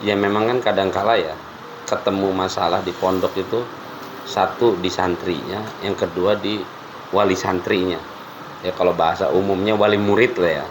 Ya memang kan kadangkala ya ketemu masalah di pondok itu, satu di santrinya, yang kedua di wali santrinya. Ya kalau bahasa umumnya wali murid lah ya.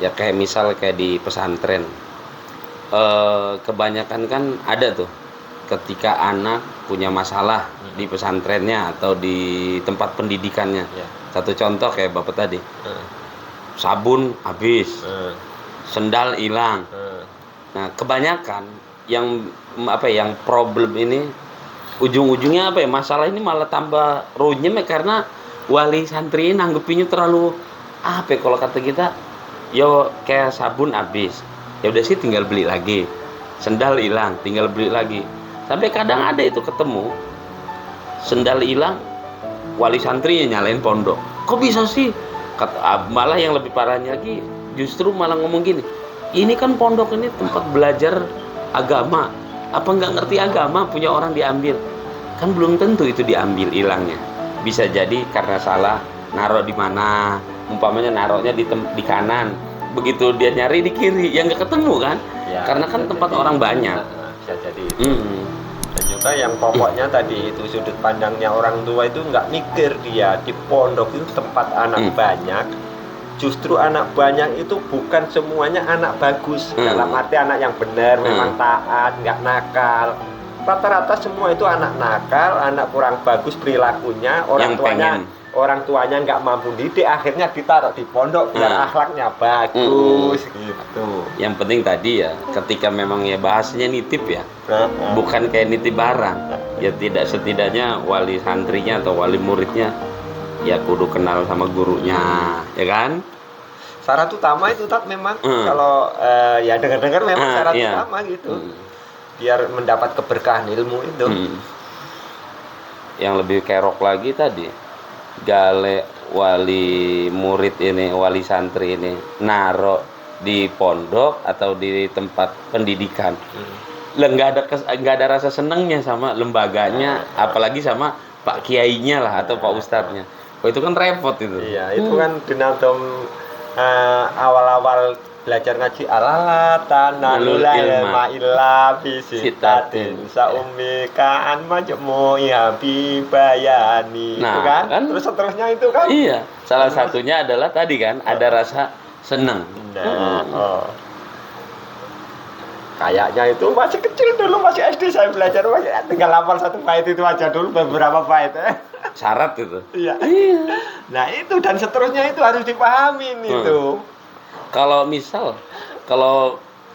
Ya kayak misal kayak di pesantren, kebanyakan kan ada tuh ketika anak punya masalah di pesantrennya atau di tempat pendidikannya. Ya. Satu contoh kayak bapak tadi, sabun habis, sendal hilang. Nah kebanyakan yang yang problem ini ujung-ujungnya masalah ini malah tambah runyem ya, karena wali santri nanggepinnya terlalu kalau kata kita, yo kayak sabun habis, ya udah sih tinggal beli lagi, sendal hilang tinggal beli lagi. Sampai kadang ada itu ketemu sendal hilang, wali santrinya nyalain pondok, kok bisa sih? Malah yang lebih parahnya lagi justru malah ngomong gini, ini kan pondok ini tempat belajar agama, apa nggak ngerti agama punya orang diambil? Kan belum tentu itu diambil hilangnya, bisa jadi karena salah naruh di mana, umpamanya naruhnya di kanan, begitu dia nyari di kiri, yang nggak ketemu kan ya, karena kan tempat jadi, orang banyak. Bisa jadi dan juga yang pokoknya tadi itu sudut pandangnya orang tua itu nggak mikir, dia di pondok itu tempat anak banyak. Justru anak banyak itu bukan semuanya anak bagus, dalam arti anak yang benar, memang taat, nggak nakal. Rata-rata semua itu anak nakal, anak kurang bagus perilakunya, orang tuanya nggak mampu didik, akhirnya ditaruh di pondok biar akhlaknya bagus gitu. Yang penting tadi ya, ketika memang ya bahasanya nitip ya, bukan kayak nitip barang. Ya setidaknya wali santrinya atau wali muridnya ya kudu kenal sama gurunya, ya kan? Syarat utama itu memang kalau ya dengar-dengar memang syarat utama gitu. Biar mendapat keberkahan ilmu itu. Yang lebih kerok lagi tadi, gale wali murid ini, wali santri ini naro di pondok atau di tempat pendidikan, nggak ada rasa senengnya sama lembaganya, apalagi sama pak kiainya lah atau pak ustadznya. Itu kan repot itu. Iya, itu kan dinantum awal-awal belajar ngaji, alalatan nalula ilma illa bisitatin saummikaan majmu bibayani. Nah, itu kan terus seterusnya itu kan. Iya, salah satunya adalah tadi kan ada rasa senang. Kayaknya itu masih kecil dulu, masih SD saya belajar, masih tinggal hafal satu bait itu aja dulu, beberapa bait. Syarat itu. Iya. Nah itu dan seterusnya itu harus dipahamin itu. Kalau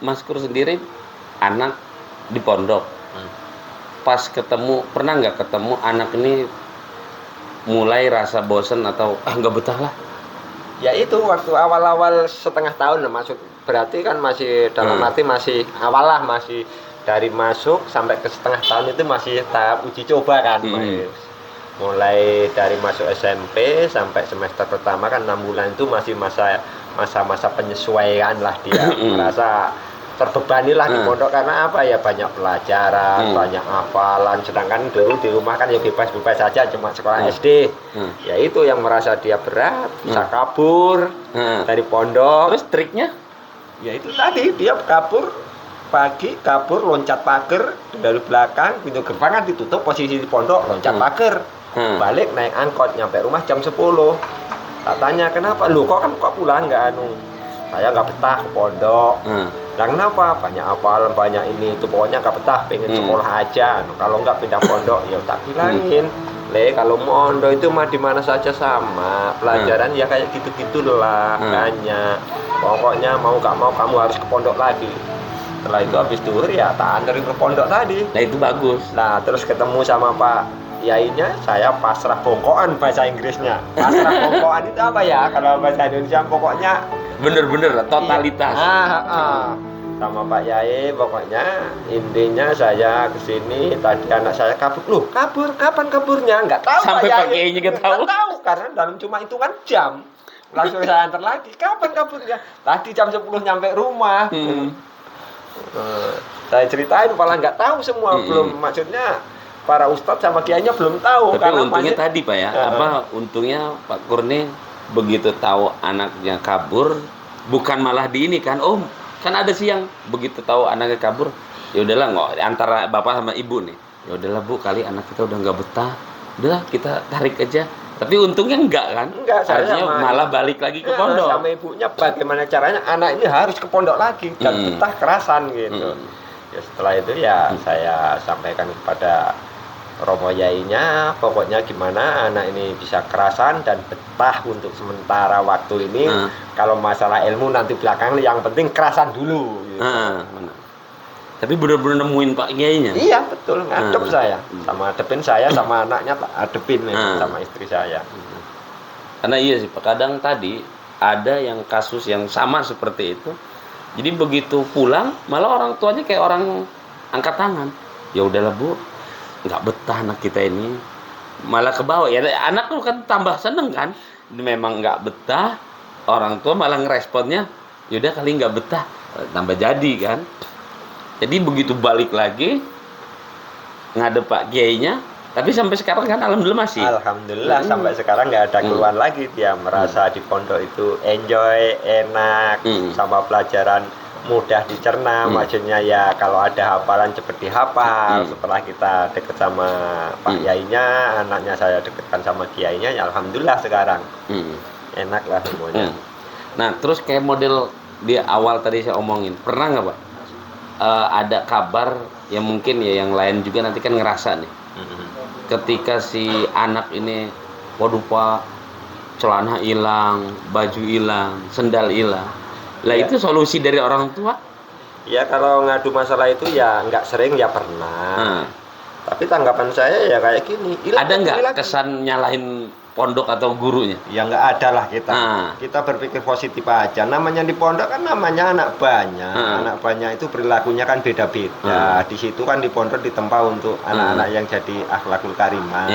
Mas Kur sendiri anak di pondok, pas ketemu, pernah nggak ketemu anak ini mulai rasa bosen atau nggak betah lah? Ya itu waktu awal-awal setengah tahun masuk, berarti kan masih dalam arti masih awal lah, masih dari masuk sampai ke setengah tahun itu masih tahap uji coba kan. Mulai dari masuk SMP sampai semester pertama kan 6 bulan itu masih masa-masa penyesuaian lah, dia merasa terbebani lah di pondok karena apa ya, banyak pelajaran, banyak hafalan, sedangkan dulu di rumah kan ya bebas-bebas saja, cuma sekolah SD. Ya itu yang merasa dia berat, bisa kabur dari pondok. Terus triknya? Ya itu tadi, dia kabur pagi, kabur loncat pagar dari belakang, pintu gerbang kan ditutup, posisi di pondok loncat pagar. Balik naik angkot, nyampe rumah jam 10. Tak tanya kenapa, lu kok pulang nggak saya nggak betah ke pondok. Dan kenapa? Banyak hafalan, banyak ini itu, pokoknya nggak betah, pengen sekolah aja. Kalau nggak pindah pondok, ya tak bilangin, kalau pondok itu mah di mana saja sama, pelajaran ya kayak gitu-gitulah, banyak. Pokoknya mau nggak mau kamu harus ke pondok lagi. Setelah itu habis duhur ya tak anterin ke pondok tadi. Nah itu bagus. Nah terus ketemu sama Pak Yainya, saya pasrah bongkoan bahasa Inggrisnya. Pasrah bongkoan itu apa ya kalau bahasa Indonesia? Pokoknya bener-bener totalitas. Sama Pak Yai, pokoknya intinya saya kesini tadi anak saya kabur. Loh kabur, kapan kaburnya? Nggak tahu. Sampai Pak Yainya nggak tahu. Nggak tahu karena dalam cuma hitungan jam. Langsung saya antar lagi. Kapan kaburnya? Tadi jam 10 nyampe rumah. Saya ceritain malah nggak tahu semua, belum, maksudnya para ustadz sama kiainya belum tahu. Tapi karena untungnya tadi Pak ya, untungnya Pak Kurni begitu tahu anaknya kabur, bukan malah di ini kan, Kan ada sih yang begitu tahu anaknya kabur, ya udahlah, nggak antara bapak sama ibu nih, ya udahlah Bu, kali anak kita udah nggak betah, udahlah kita tarik aja. Tapi untungnya enggak kan? Enggak, saya artinya sama malah balik lagi ke pondok. Sama ibunya bagaimana caranya anak ini harus ke pondok lagi dan betah kerasan gitu. Ya setelah itu ya saya sampaikan kepada Romo Yainya, pokoknya gimana anak ini bisa kerasan dan betah untuk sementara waktu ini. Kalau masalah ilmu nanti belakangan, yang penting kerasan dulu. Gitu. Benar. Tapi benar-benar nemuin Pak Kiainya. Iya betul, ngadep saya, sama adepin saya, sama anaknya adepin sama istri saya. Karena iya sih, Pak, kadang tadi ada yang kasus yang sama seperti itu. Jadi begitu pulang, malah orang tuanya kayak orang angkat tangan. Ya udahlah Bu, nggak betah anak kita ini, malah ke bawah ya, anak tuh kan tambah seneng kan, memang nggak betah, orang tua malah ngeresponnya yaudah kali nggak betah, tambah jadi kan. Jadi begitu balik lagi ngadep Pak Kiainya, tapi sampai sekarang kan alhamdulillah masih. Alhamdulillah sampai sekarang nggak ada keluhan lagi, dia merasa di pondok itu enjoy, enak, sama pelajaran mudah dicerna, maksudnya ya kalau ada hafalan cepat dihafal. Setelah kita deket sama Pak Yainya, anaknya saya deketkan sama Kiainya, ya alhamdulillah sekarang enak lah semuanya. Nah terus kayak model di awal tadi saya omongin, pernah nggak Pak ada kabar yang mungkin ya yang lain juga nanti kan ngerasa nih, ketika si anak ini, waduh Pak, celana hilang, baju hilang, sendal hilang. Lah itu solusi dari orang tua? Ya kalau ngadu masalah itu ya nggak sering, ya pernah. Tapi tanggapan saya ya kayak gini. Ada nggak kesan nyalahin pondok atau gurunya? Ya nggak ada lah kita. Kita berpikir positif aja. Namanya di pondok kan namanya anak banyak. Anak banyak itu perilakunya kan beda-beda. Di situ kan di pondok ditempa untuk anak-anak yang jadi akhlakul karimah.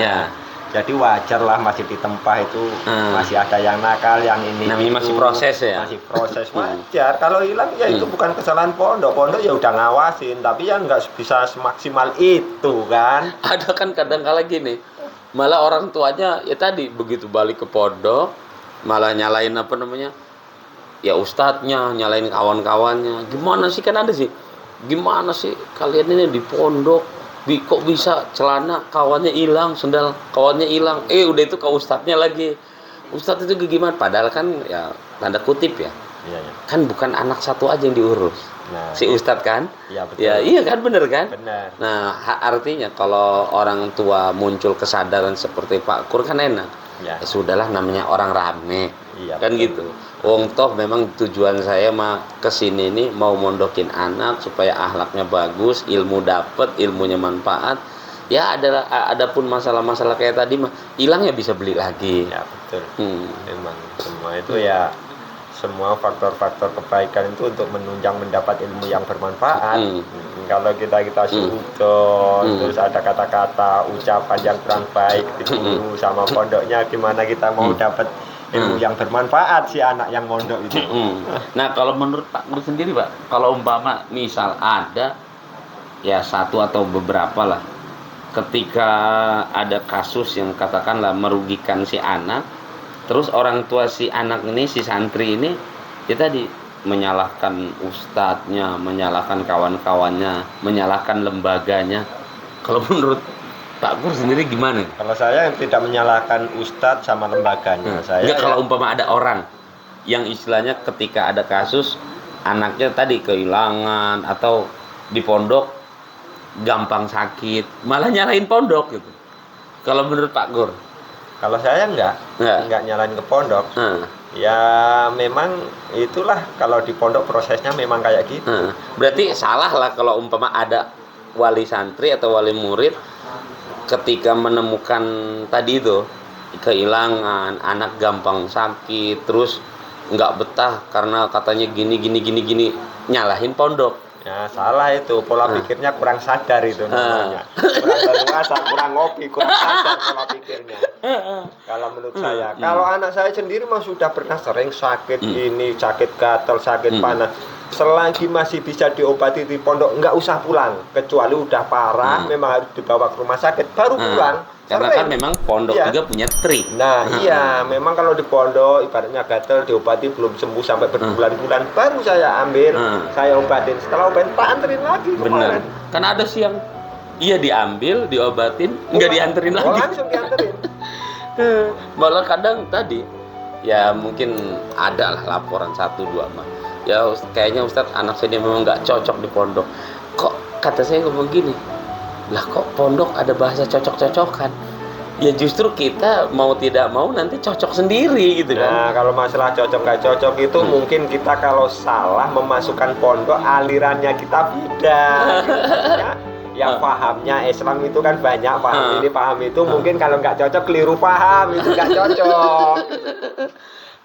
Jadi wajar lah masih ditempa itu, masih ada yang nakal, yang ini. Namanya masih proses ya? Masih proses, wajar. Kalau hilang ya itu bukan kesalahan pondok. Pondok ya udah ngawasin, tapi ya nggak bisa semaksimal itu kan. Ada kan kadang-kala gini, malah orang tuanya ya tadi begitu balik ke pondok, malah nyalain apa namanya, ya ustadznya, nyalain kawan-kawannya. Gimana sih, kan ada sih, gimana sih kalian ini di pondok, kok bisa celana kawannya hilang, sendal kawannya hilang, udah itu ke ustadznya lagi, ustadz itu gimana, padahal kan ya tanda kutip ya, kan bukan anak satu aja yang diurus, si ustadz kan, iya kan, bener kan. Nah artinya kalau orang tua muncul kesadaran seperti Pak Kur kan enak, ya sudahlah, namanya orang rame, kan gitu. Wong toh memang tujuan saya mah kesini nih mau mondokin anak supaya akhlaknya bagus, ilmu dapet, ilmunya manfaat. Ya ada pun masalah-masalah kayak tadi mah hilang ya bisa beli lagi. Ya betul. Memang semua itu ya, semua faktor-faktor kebaikan itu untuk menunjang mendapat ilmu yang bermanfaat. Kalau kita suudon, terus ada kata-kata ucapan yang kurang baik di guru sama pondoknya, gimana kita mau dapat ilmu yang bermanfaat si anak yang mondok itu. Nah kalau menurut Pak Guru sendiri Pak, kalau umpama misal ada ya satu atau beberapa lah, ketika ada kasus yang katakanlah merugikan si anak, terus orang tua si anak ini, si santri ini, ya tadi menyalahkan ustadznya, menyalahkan kawan-kawannya, menyalahkan lembaganya. Kalau menurut Pak Gur sendiri gimana? Kalau saya tidak menyalahkan ustadz sama lembaganya. Enggak, kalau umpama ada orang yang istilahnya ketika ada kasus anaknya tadi kehilangan atau di pondok gampang sakit, malah nyalahin pondok gitu. Kalau menurut Pak Gur? Kalau saya enggak nyalahin ke pondok. Ya memang itulah, kalau di pondok prosesnya memang kayak gitu. Berarti salah lah kalau umpama ada wali santri atau wali murid ketika menemukan tadi itu kehilangan, anak gampang sakit, terus nggak betah karena katanya gini, nyalahin pondok. Ya salah itu, pola pikirnya kurang sadar itu namanya. Kurang leluasa, kurang ngopi, kurang sadar pola pikirnya. Kalau menurut saya, kalau anak saya sendiri mah sudah pernah sering sakit ini, sakit gatal, sakit panas. Selagi masih bisa diobati di pondok, nggak usah pulang. Kecuali udah parah, memang harus dibawa ke rumah sakit, baru pulang. Karena kan memang pondok juga punya trik. Nah, iya, memang kalau di pondok ibaratnya gatel diobati belum sembuh sampai berbulan-bulan baru saya ambil, saya obatin. Setelah obatin tak anterin lagi Bener. Karena ada sih yang iya diambil, diobatin, nggak dianterin lagi. Langsung dianterin. Malah kadang tadi ya mungkin ada lah laporan 1-2 mah. Ya kayaknya Ustadz anak saya memang nggak cocok di pondok. Kok kata saya ngomong gini, lah kok pondok ada bahasa cocok-cocokan? Ya justru kita mau tidak mau nanti cocok sendiri gitu kan. Nah kalau masalah cocok nggak cocok itu mungkin kita kalau salah memasukkan pondok alirannya kita beda gitu. Yang pahamnya Islam itu kan banyak, paham ini paham itu, mungkin kalau nggak cocok keliru paham itu nggak cocok.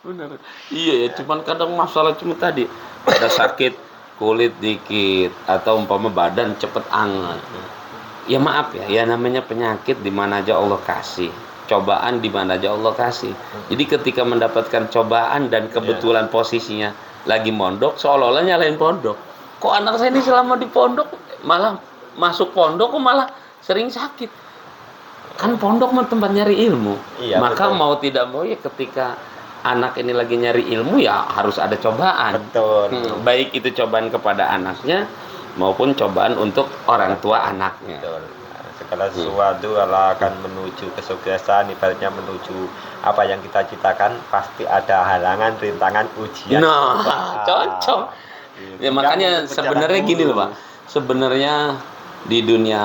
Bener. Iya ya, cuman kadang masalah cuma tadi ada sakit kulit dikit atau umpama badan cepet anget. Ya maaf ya namanya penyakit di mana aja Allah kasih, cobaan di mana aja Allah kasih. Jadi ketika mendapatkan cobaan dan kebetulan posisinya lagi mondok, seolah-olah nyalain pondok. Kok anak saya ini selama di pondok malah masuk pondok kok malah sering sakit? Kan pondok mah tempat nyari ilmu. Iya, maka betul. mau tidak mau ya ketika anak ini lagi nyari ilmu ya harus ada cobaan. Betul. Baik itu cobaan kepada anaknya maupun cobaan untuk orang tua anaknya. Betul. Segala sesuatu kalau akan menuju kesuksesan, ibaratnya menuju apa yang kita citakan, pasti ada halangan, rintangan, ujian. Nah, cocok. Ya makanya sebenarnya gini loh Pak. Sebenarnya di dunia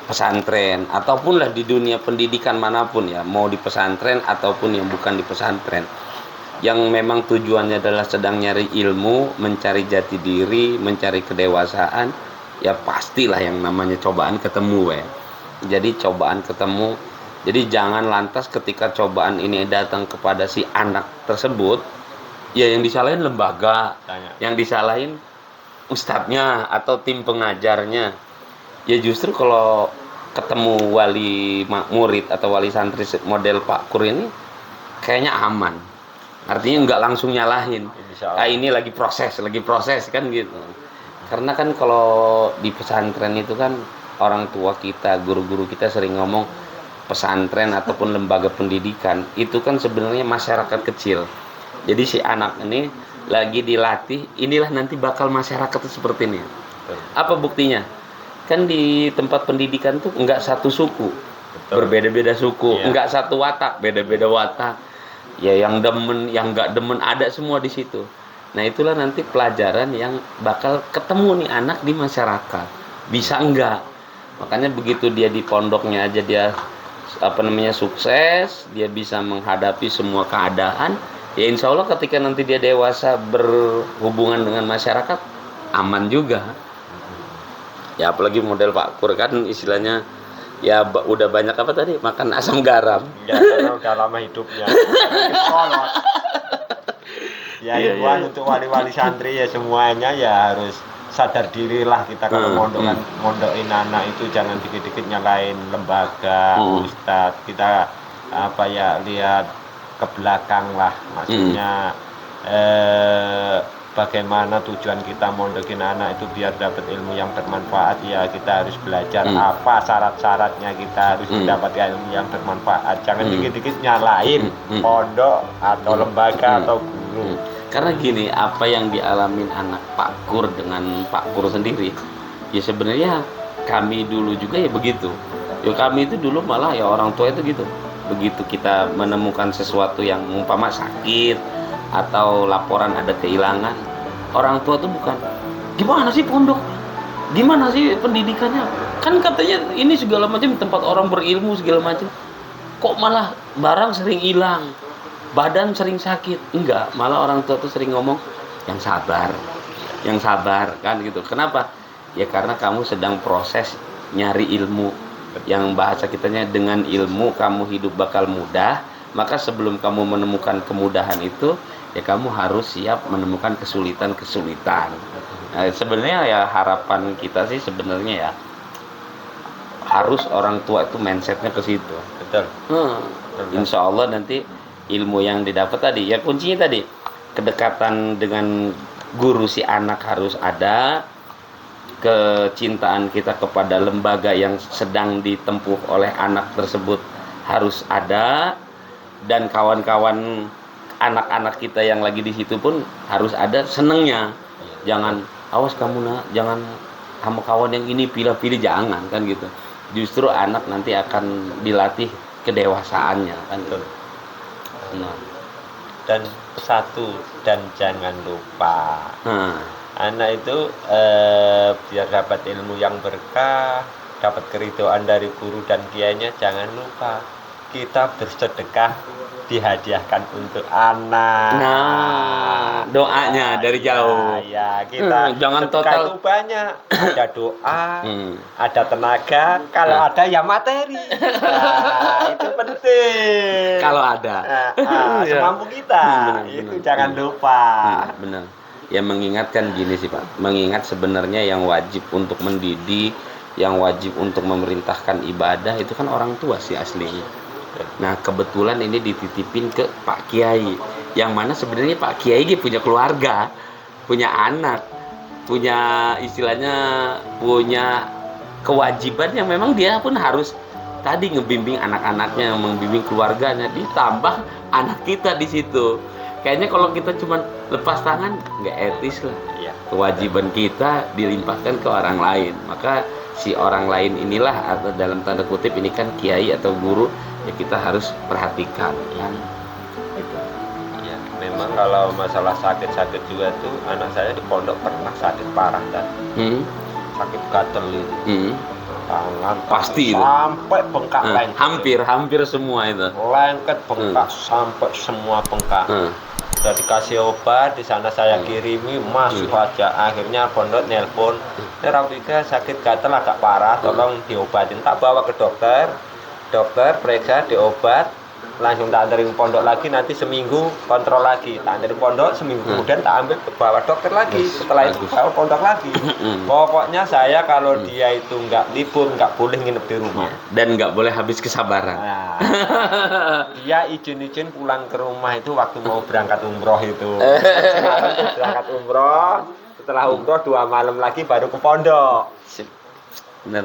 pesantren ataupun lah di dunia pendidikan manapun ya, mau di pesantren ataupun yang bukan di pesantren, yang memang tujuannya adalah sedang nyari ilmu, mencari jati diri, mencari kedewasaan, ya pastilah yang namanya cobaan ketemu ya. Jadi cobaan ketemu. Jadi jangan lantas ketika cobaan ini datang kepada si anak tersebut, ya yang disalahin lembaga, yang disalahin ustadznya atau tim pengajarnya. Ya justru kalau ketemu wali murid atau wali santri model Pak Kur ini kayaknya aman. Artinya nggak langsung nyalahin. Ini lagi proses kan gitu. Karena kan kalau di pesantren itu kan orang tua kita, guru-guru kita sering ngomong pesantren ataupun lembaga pendidikan itu kan sebenarnya masyarakat kecil. Jadi si anak ini lagi dilatih, inilah nanti bakal masyarakat seperti ini. Apa buktinya? Kan di tempat pendidikan tuh enggak satu suku, berbeda-beda suku, enggak satu watak, beda-beda watak. Ya yang demen, yang enggak demen ada semua di situ. Nah itulah nanti pelajaran yang bakal ketemu nih anak di masyarakat. Bisa enggak? Makanya begitu dia di pondoknya aja dia sukses, dia bisa menghadapi semua keadaan. Ya insya Allah ketika nanti dia dewasa berhubungan dengan masyarakat aman juga. Ya apalagi model Pak Kur kan istilahnya ya udah banyak apa tadi makan asam garam. Ya karena udah lama hidupnya. Ya himbauan untuk wali-wali santri ya semuanya ya harus sadar diri lah kita kalau mondokin anak itu jangan dikit-dikit nyalain lembaga, ustadz. Kita lihat ke belakang lah, maksudnya bagaimana tujuan kita mondokin anak itu biar dapat ilmu yang bermanfaat. Ya kita harus belajar apa syarat-syaratnya kita harus mendapatkan ilmu yang bermanfaat. Jangan dikit-dikit nyalain pondok atau lembaga atau guru. Karena gini, apa yang dialamin anak Pak Kur dengan Pak Kur sendiri, ya sebenarnya kami dulu juga ya begitu. Ya kami itu dulu malah ya orang tua itu gitu. Begitu kita menemukan sesuatu yang umpama sakit atau laporan ada kehilangan, orang tua tuh bukan gimana sih pondok, gimana sih pendidikannya, kan katanya ini segala macam tempat orang berilmu segala macam, kok malah barang sering hilang, badan sering sakit. Enggak, malah orang tua tuh sering ngomong yang sabar kan gitu. Kenapa? Ya karena kamu sedang proses nyari ilmu, yang bahasa kitanya dengan ilmu kamu hidup bakal mudah. Maka sebelum kamu menemukan kemudahan itu, ya kamu harus siap menemukan kesulitan. Nah, sebenarnya ya harapan kita sih sebenarnya ya harus orang tua itu mindsetnya ke situ. Betul. Insya Allah nanti ilmu yang didapat tadi, ya kuncinya tadi kedekatan dengan guru si anak harus ada, kecintaan kita kepada lembaga yang sedang ditempuh oleh anak tersebut harus ada, dan kawan-kawan anak-anak kita yang lagi di situ pun harus ada senengnya. Jangan awas kamu nak, jangan sama kawan yang ini pilih-pilih, jangan kan gitu. Justru anak nanti akan dilatih kedewasaannya kan gitu. Nah. Dan satu, dan jangan lupa anak itu biar dapat ilmu yang berkah, dapat keridhaan dari guru dan kiainya, jangan lupa kita bersedekah dihadiahkan untuk anak. Nah, doanya dari jauh. Ya, kita jangan sedekah total itu banyak. Ada doa, ada tenaga, kalau ada ya materi. Nah, itu penting. Kalau ada. Semampu kita. Itu jangan lupa. Benar. Ya mengingatkan gini sih Pak. Mengingat sebenarnya yang wajib untuk mendidik, yang wajib untuk memerintahkan ibadah itu kan orang tua sih aslinya. Nah kebetulan ini dititipin ke Pak Kiai, yang mana sebenarnya Pak Kiai punya keluarga, punya anak, punya istilahnya punya kewajiban yang memang dia pun harus tadi ngebimbing anak-anaknya, membimbing keluarganya, ditambah anak kita di situ. Kayaknya kalau kita cuma lepas tangan nggak etis lah. Kewajiban kita dilimpahkan ke orang lain, maka si orang lain inilah, atau dalam tanda kutip ini kan kiai atau guru, ya kita harus perhatikan kan. Gitu. Ya, memang kalau masalah sakit-sakit juga tuh, anak saya di pondok pernah sakit parah dan sakit gatel itu. Tangan pasti itu sampai bengkak lengket. Hampir semua itu. Lengket bengkak sampai semua bengkak. Udah dikasih obat, di sana saya kirimi masih aja. Akhirnya pondok nelpon, Rafika sakit gatel agak parah, tolong diobatin. Tak bawa ke dokter, dokter periksa, diobat, langsung tak anterin pondok lagi, nanti seminggu kontrol lagi. Tak anterin pondok, seminggu kemudian tak ambil bawa dokter lagi. Setelah itu bawa pondok lagi. Pokoknya saya kalau dia itu nggak libur, nggak boleh nginep di rumah. Dan nggak boleh habis kesabaran. Nah, dia izin pulang ke rumah itu waktu mau berangkat umroh itu. Berangkat umroh, setelah umroh 2 malam lagi baru ke pondok. Benar.